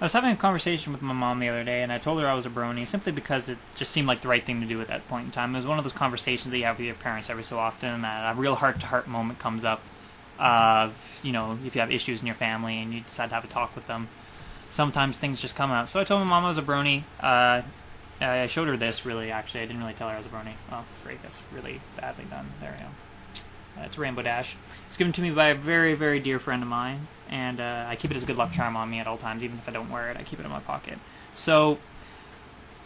I was having a conversation with my mom the other day, and I told her I was a brony simply because it just seemed like the right thing to do at that point in time. It was one of those conversations that you have with your parents every so often, that a real heart-to-heart moment comes up of, if you have issues in your family and you decide to have a talk with them. Sometimes things just come out. So I told my mom I was a brony. I showed her this, really, actually. I didn't really tell her I was a brony. Oh, freak, that's really badly done. There we go. It's Rainbow Dash. It's given to me by a very, very dear friend of mine, and I keep it as a good luck charm on me at all times, even if I don't wear it. I keep it in my pocket. So,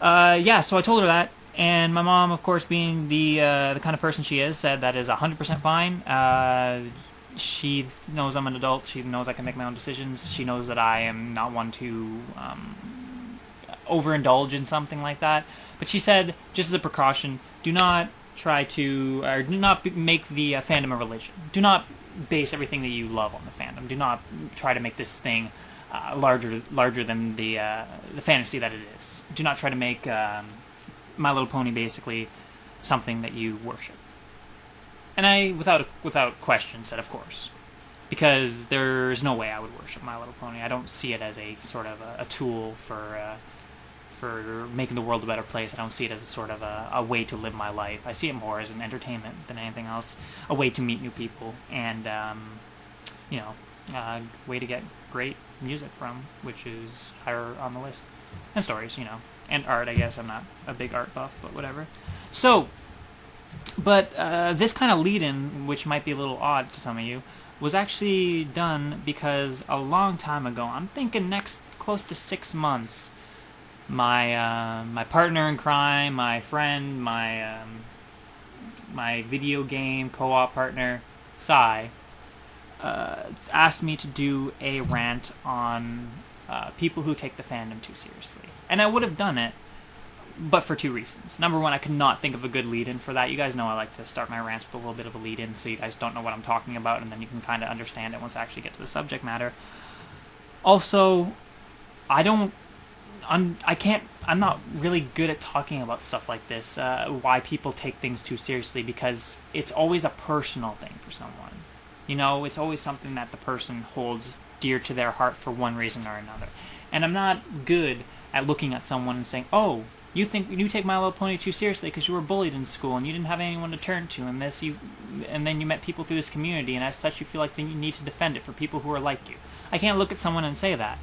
so I told her that, and my mom, of course, being the kind of person she is, said that is 100% fine. She knows I'm an adult. She knows I can make my own decisions. She knows that I am not one to overindulge in something like that. But she said, just as a precaution, do not try to, or do not make the fandom a religion. Do not base everything that you love on the fandom. Do not try to make this thing larger than the fantasy that it is. Do not try to make My Little Pony basically something that you worship. And I, without question, said, of course, because there's no way I would worship My Little Pony. I don't see it as a sort of a tool for making the world a better place. I don't see it as a sort of a way to live my life. I see it more as an entertainment than anything else, a way to meet new people, and a way to get great music from, which is higher on the list, and stories, and art. I guess I'm not a big art buff, but whatever. So, but this kind of lead-in, which might be a little odd to some of you, was actually done because a long time ago, I'm thinking close to 6 months, my partner in crime, my friend, my video game co-op partner, Sai, asked me to do a rant on people who take the fandom too seriously. And I would have done it, but for 2 reasons. Number one, I could not think of a good lead-in for that. You guys know I like to start my rants with a little bit of a lead-in, so you guys don't know what I'm talking about, and then you can kind of understand it once I actually get to the subject matter. Also, I'm not really good at talking about stuff like this, why people take things too seriously, because it's always a personal thing for someone. It's always something that the person holds dear to their heart for one reason or another. And I'm not good at looking at someone and saying, oh, you take My Little Pony too seriously because you were bullied in school and you didn't have anyone to turn to, and then you met people through this community, and as such you feel like you need to defend it for people who are like you. I can't look at someone and say that.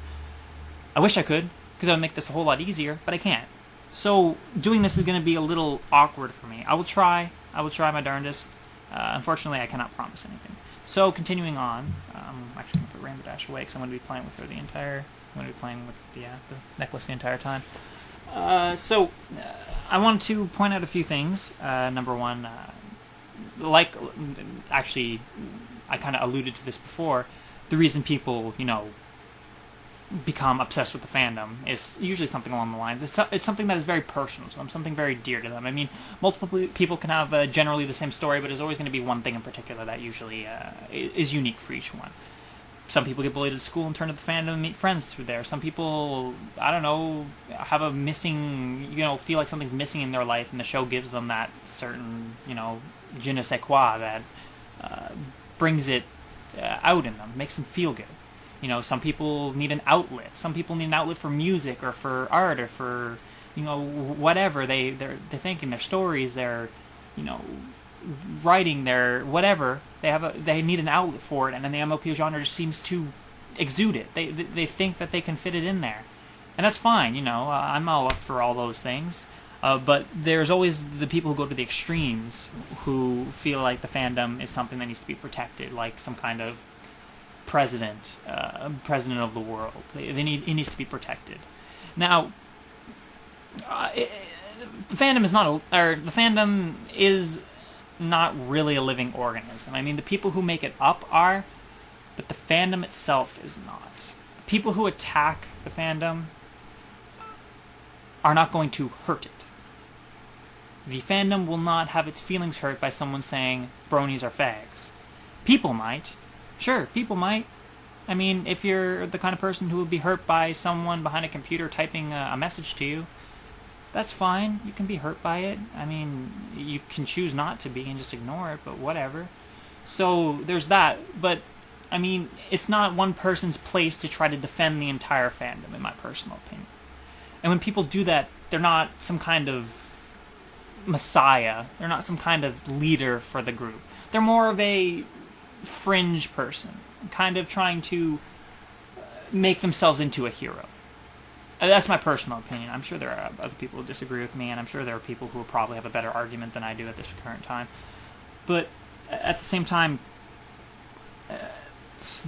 I wish I could, because it would make this a whole lot easier, but I can't. So doing this is going to be a little awkward for me. I will try my darndest. Unfortunately, I cannot promise anything. So continuing on, I'm actually going to put Rainbow Dash away because I'm going to be playing with her I'm going to be playing with the necklace the entire time. So I wanted to point out a few things. Number one, actually, I kind of alluded to this before. The reason people, become obsessed with the fandom is usually something along the lines. It's something that is very personal to them, something very dear to them. I mean, multiple people can have generally the same story, but there's always going to be one thing in particular that usually is unique for each one. Some people get bullied at school and turn to the fandom and meet friends through there. Some people, I don't know, have a missing, feel like something's missing in their life, and the show gives them that certain, je ne sais quoi that brings it out in them, makes them feel good. Some people need an outlet. Some people need an outlet for music or for art or for, whatever they're thinking, their stories, their, writing, their whatever. They need an outlet for it, and then the MLP genre just seems to exude it. They think that they can fit it in there, and that's fine. I'm all up for all those things. But there's always the people who go to the extremes, who feel like the fandom is something that needs to be protected, like some kind of president of the world. It needs to be protected. Now, the fandom is not really a living organism. I mean, the people who make it up are, but the fandom itself is not. People who attack the fandom are not going to hurt it. The fandom will not have its feelings hurt by someone saying bronies are fags. People might. Sure, people might. I mean, if you're the kind of person who would be hurt by someone behind a computer typing a message to you, that's fine. You can be hurt by it. I mean, you can choose not to be and just ignore it, but whatever. So there's that. But I mean, it's not one person's place to try to defend the entire fandom, in my personal opinion. And when people do that, they're not some kind of messiah. They're not some kind of leader for the group. They're more of a fringe person, kind of trying to make themselves into a hero. That's my personal opinion. I'm sure there are other people who disagree with me, and I'm sure there are people who will probably have a better argument than I do at this current time. But at the same time,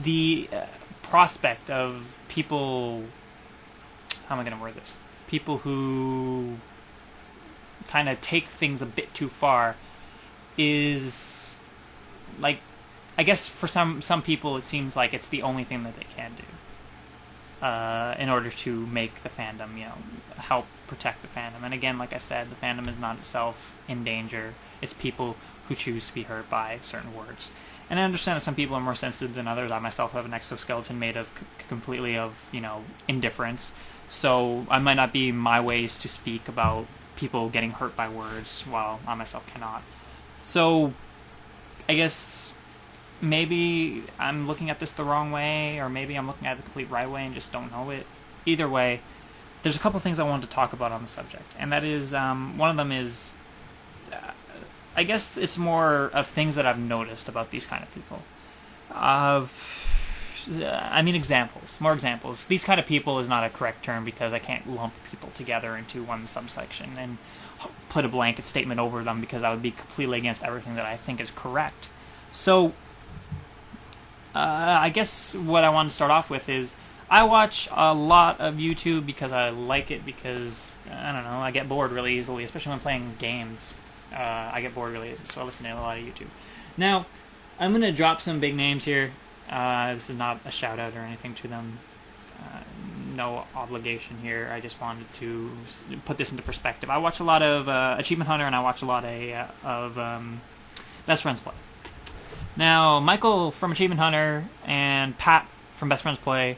the prospect of people... How am I going to word this? People who kind of take things a bit too far is... like, I guess for some people it seems like it's the only thing that they can do in order to make the fandom, help protect the fandom. And again, like I said, the fandom is not itself in danger. It's people who choose to be hurt by certain words. And I understand that some people are more sensitive than others. I myself have an exoskeleton made of completely of, indifference. So I might not be my ways to speak about people getting hurt by words, while I myself cannot. So I guess maybe I'm looking at this the wrong way, or maybe I'm looking at it the complete right way and just don't know it. Either way, there's a couple things I wanted to talk about on the subject, and that is, one of them is, I guess it's more of things that I've noticed about these kind of people. Examples. More examples. These kind of people is not a correct term because I can't lump people together into one subsection and put a blanket statement over them, because I would be completely against everything that I think is correct. So, I guess what I want to start off with is, I watch a lot of YouTube because I like it, because, I don't know, I get bored really easily, especially when playing games. I get bored really easily, so I listen to a lot of YouTube. Now, I'm going to drop some big names here. This is not a shout-out or anything to them. No obligation here. I just wanted to put this into perspective. I watch a lot of Achievement Hunter, and I watch a lot of Best Friends Play. Now, Michael from Achievement Hunter and Pat from Best Friends Play,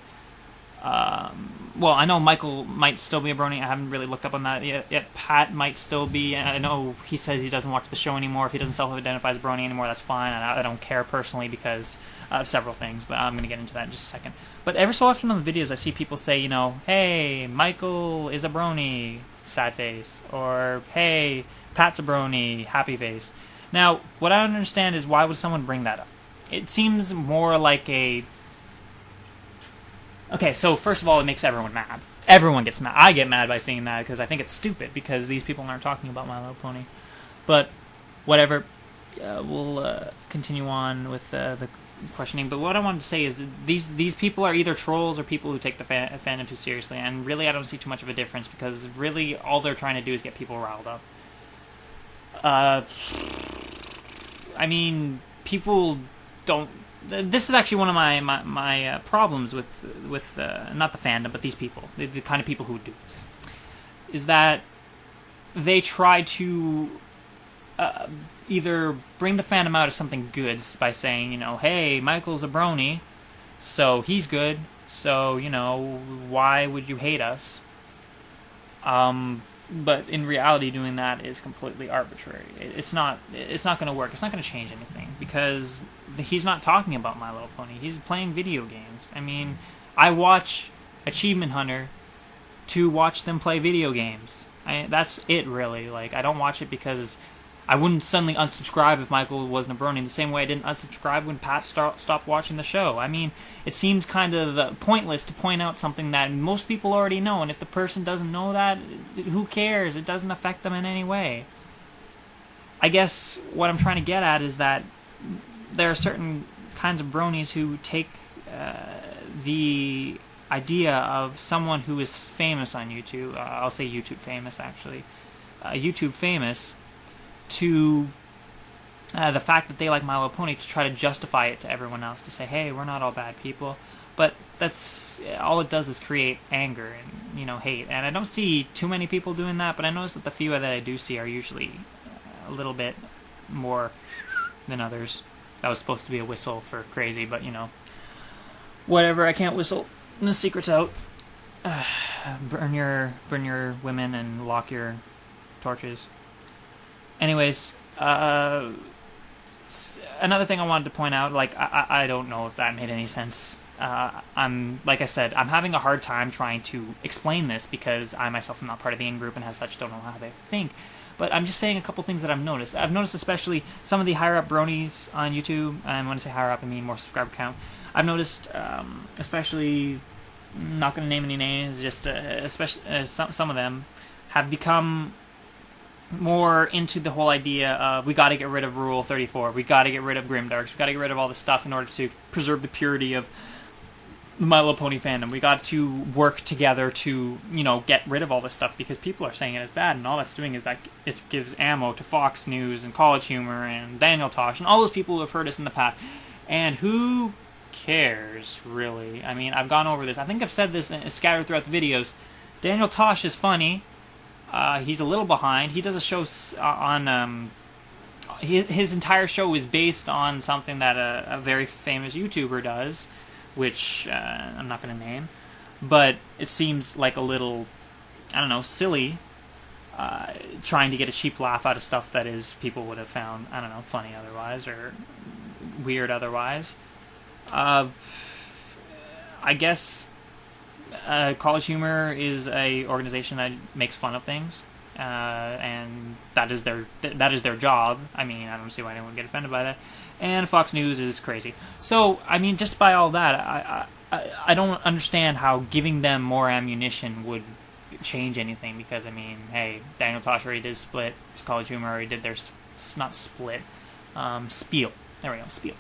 well, I know Michael might still be a brony. I haven't really looked up on that yet. Pat might still be, and I know he says he doesn't watch the show anymore. If he doesn't self-identify as a brony anymore, that's fine. I don't care personally because of several things, but I'm going to get into that in just a second. But every so often on the videos, I see people say, hey, Michael is a brony, sad face, or hey, Pat's a brony, happy face. Now, what I don't understand is, why would someone bring that up? It seems more like a... Okay, so first of all, it makes everyone mad. Everyone gets mad. I get mad by seeing that because I think it's stupid, because these people aren't talking about My Little Pony. But, whatever. We'll continue on with the questioning. But what I wanted to say is that these people are either trolls or people who take the fandom too seriously. And really, I don't see too much of a difference, because really, all they're trying to do is get people riled up. I mean, people don't... This is actually one of my problems with not the fandom, but these people, the kind of people who do this, is that they try to either bring the fandom out as something good by saying, hey, Michael's a brony, so he's good, so, why would you hate us? But in reality, doing that is completely arbitrary. It's not going to work. It's not going to change anything, because he's not talking about My Little Pony. He's playing video games. I mean, I watch Achievement Hunter to watch them play video games. That's it, really. Like, I don't watch it because I wouldn't suddenly unsubscribe if Michael wasn't a brony, the same way I didn't unsubscribe when Pat stopped watching the show. I mean, it seems kind of pointless to point out something that most people already know, and if the person doesn't know that, who cares? It doesn't affect them in any way. I guess what I'm trying to get at is that there are certain kinds of bronies who take the idea of someone who is famous on YouTube, I'll say YouTube famous, actually, YouTube famous, to the fact that they like My Little Pony, to try to justify it to everyone else, to say, hey, we're not all bad people. But that's all it does is create anger and hate. And I don't see too many people doing that, but I notice that the few that I do see are usually a little bit more than others. That was supposed to be a whistle for crazy, but whatever. I can't whistle. The secret's out. Burn your women and lock your torches. Anyways, Another thing I wanted to point out, like, I don't know if that made any sense. Like I said, I'm having a hard time trying to explain this because I myself am not part of the in-group and as such don't know how they think. But I'm just saying a couple things that I've noticed. I've noticed especially some of the higher-up bronies on YouTube, and when I say higher-up, I mean more subscriber count. I've noticed, especially, not going to name any names, just especially some of them have become more into the whole idea of we got to get rid of Rule 34, we got to get rid of Grimdarks, we got to get rid of all this stuff in order to preserve the purity of the My Little Pony fandom. We got to work together to, get rid of all this stuff because people are saying it is bad, and all that's doing is that it gives ammo to Fox News and College Humor and Daniel Tosh and all those people who have heard us in the past. And who cares, really? I mean, I've gone over this. I think I've said this scattered throughout the videos. Daniel Tosh is funny. He's a little behind. He does a show on... his entire show is based on something that a very famous YouTuber does, which I'm not going to name. But it seems like a little, I don't know, silly, trying to get a cheap laugh out of stuff that is people would have found, I don't know, funny otherwise, or weird otherwise. I guess College Humor is a organization that makes fun of things, and that is their job. I mean, I don't see why anyone would get offended by that. And Fox News is crazy. So, I mean, just by all that, I don't understand how giving them more ammunition would change anything, because, I mean, hey, Daniel Tosh already did Split, College Humor already did their, not Split, spiel. There we go, spiel.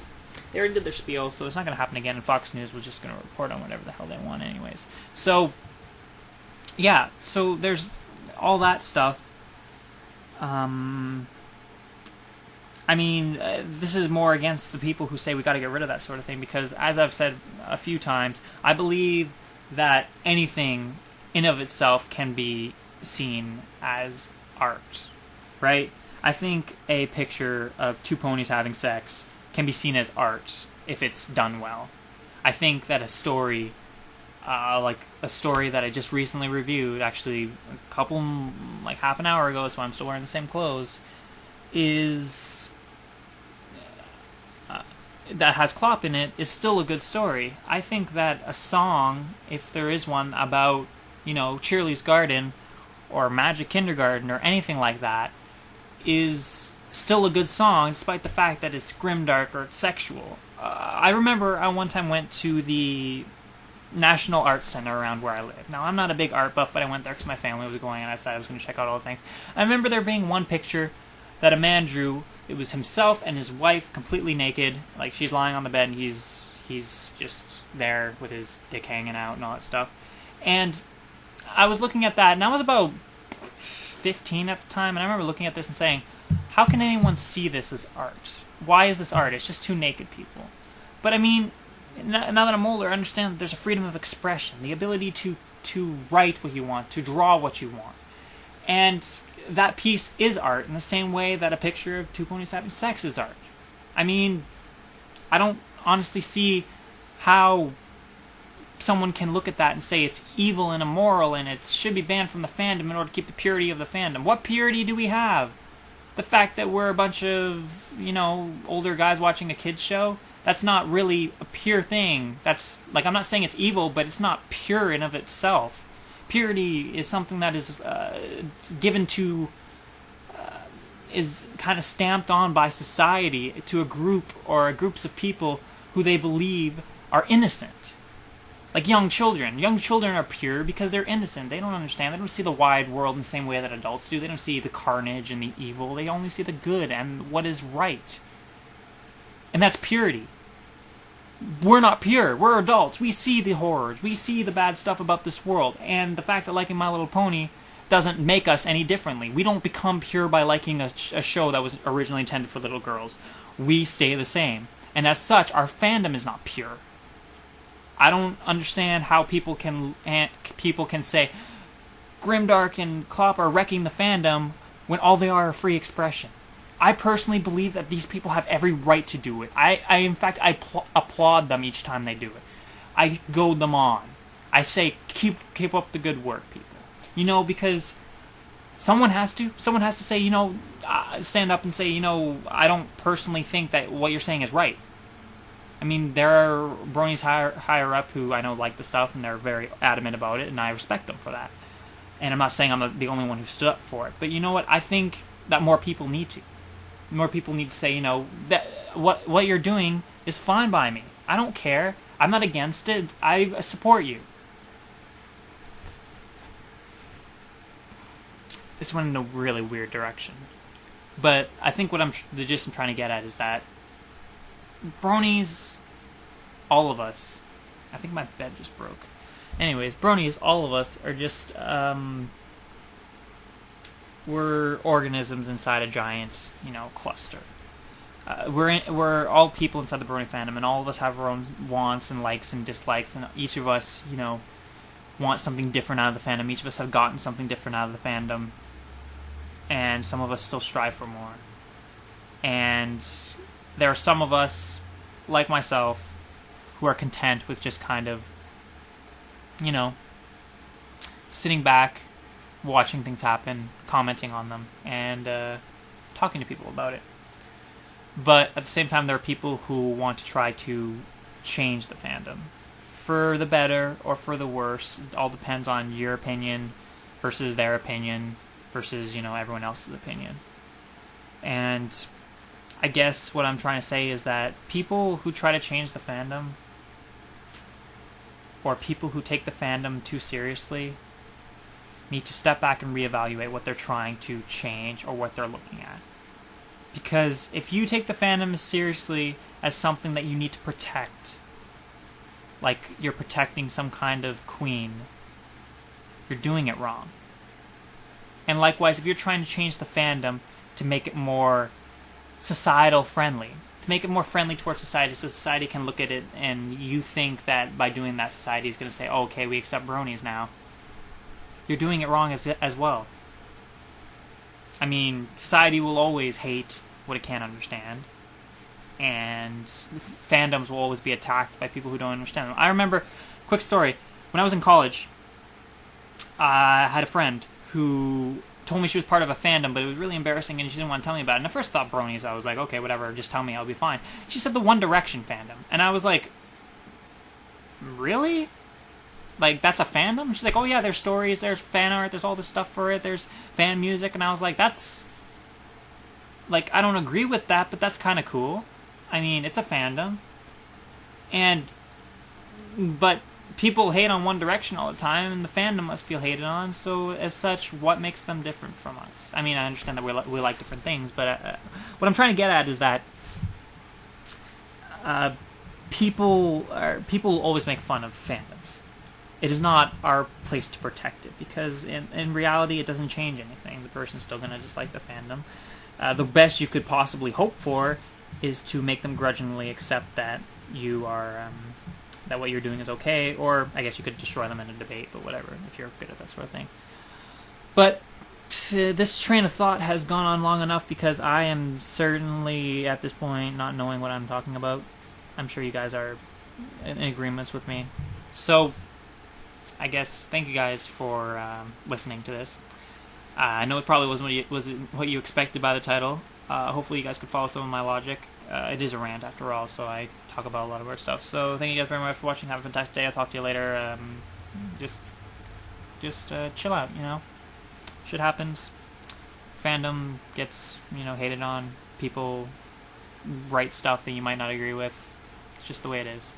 They already did their spiel, so it's not going to happen again, and Fox News was just going to report on whatever the hell they want anyways. So, yeah, so there's all that stuff. I mean, this is more against the people who say we got to get rid of that sort of thing, because, as I've said a few times, I believe that anything in of itself can be seen as art, right? I think a picture of two ponies having sex can be seen as art if it's done well. I think that a story, like a story that I just recently reviewed, actually like half an hour ago, so I'm still wearing the same clothes, is... that has Klopp in it, is still a good story. I think that a song, if there is one about, Cheerly's Garden or Magic Kindergarten or anything like that, is still a good song despite the fact that it's grimdark or it's sexual. I remember I one time went to the National Art Center around where I live. Now, I'm not a big art buff, but I went there because my family was going and I decided I was going to check out all the things. I remember there being one picture that a man drew. It was himself and his wife completely naked. Like, she's lying on the bed and he's just there with his dick hanging out and all that stuff. And I was looking at that, and I was about 15 at the time, and I remember looking at this and saying, how can anyone see this as art? Why is this art? It's just two naked people. But I mean, now that I'm older, I understand that there's a freedom of expression, the ability to write what you want, to draw what you want. And that piece is art in the same way that a picture of two ponies having sex is art. I mean, I don't honestly see how someone can look at that and say it's evil and immoral and it should be banned from the fandom in order to keep the purity of the fandom. What purity do we have? The fact that we're a bunch of, older guys watching a kids show? That's not really a pure thing. That's, like, I'm not saying it's evil, but it's not pure in of itself. Purity is something that is given to, is kind of stamped on by society to a group or groups of people who they believe are innocent. Like young children. Young children are pure because they're innocent. They don't understand. They don't see the wide world in the same way that adults do. They don't see the carnage and the evil. They only see the good and what is right. And that's purity. We're not pure. We're adults. We see the horrors. We see the bad stuff about this world. And the fact that liking My Little Pony doesn't make us any differently. We don't become pure by liking a show that was originally intended for little girls. We stay the same. And as such, our fandom is not pure. I don't understand how people can say Grimdark and Klopp are wrecking the fandom when all they are free expression. I personally believe that these people have every right to do it. In fact, I applaud them each time they do it. I goad them on. I say, keep up the good work, people. Because Someone has to. Someone has to say, stand up and say, I don't personally think that what you're saying is right. I mean, there are bronies higher up who I know like the stuff, and they're very adamant about it, and I respect them for that. And I'm not saying I'm the only one who stood up for it. But you know what? I think that more people need to. More people need to say, that what you're doing is fine by me. I don't care. I'm not against it. I support you. This went in a really weird direction. But I think the gist I'm trying to get at is that bronies, all of us, I think my bed just broke. Anyways, bronies, all of us are just, we're organisms inside a giant, cluster. We're all people inside the brony fandom, and all of us have our own wants and likes and dislikes, and each of us, want something different out of the fandom. Each of us have gotten something different out of the fandom. And some of us still strive for more. And there are some of us, like myself, who are content with just kind of, sitting back, watching things happen, commenting on them, and talking to people about it. But at the same time, there are people who want to try to change the fandom. For the better or for the worse. It all depends on your opinion versus their opinion. Versus, everyone else's opinion. And I guess what I'm trying to say is that people who try to change the fandom, or people who take the fandom too seriously, need to step back and reevaluate what they're trying to change or what they're looking at. Because if you take the fandom seriously as something that you need to protect, like you're protecting some kind of queen, you're doing it wrong. And likewise, if you're trying to change the fandom to make it more societal friendly, to make it more friendly towards society so society can look at it and you think that by doing that society is going to say, oh, okay, we accept bronies now, you're doing it wrong as well. I mean, society will always hate what it can't understand. And fandoms will always be attacked by people who don't understand them. I remember, quick story, when I was in college, I had a friend who told me she was part of a fandom, but it was really embarrassing and she didn't want to tell me about it. And I first thought bronies. I was like, okay, whatever, just tell me, I'll be fine. She said the One Direction fandom. And I was like, really? Like, that's a fandom? She's like, oh yeah, there's stories, there's fan art, there's all this stuff for it, there's fan music. And I was like, that's... like, I don't agree with that, but that's kind of cool. I mean, it's a fandom. But people hate on One Direction all the time, and the fandom must feel hated on, so as such, what makes them different from us? I mean, I understand that we like different things, but what I'm trying to get at is that people will always make fun of fandoms. It is not our place to protect it, because in reality, it doesn't change anything. The person's still going to dislike the fandom. The best you could possibly hope for is to make them grudgingly accept that you are... that what you're doing is okay, or I guess you could destroy them in a debate, but whatever, if you're good at that sort of thing. But this train of thought has gone on long enough because I am certainly, at this point, not knowing what I'm talking about. I'm sure you guys are in agreements with me. So, I guess, thank you guys for listening to this. I know it probably wasn't what you expected by the title. Hopefully you guys could follow some of my logic. It is a rant, after all, so I talk about a lot of our stuff. So thank you guys very much for watching. Have a fantastic day. I'll talk to you later. Just chill out, Shit happens. Fandom gets, hated on. People write stuff that you might not agree with. It's just the way it is.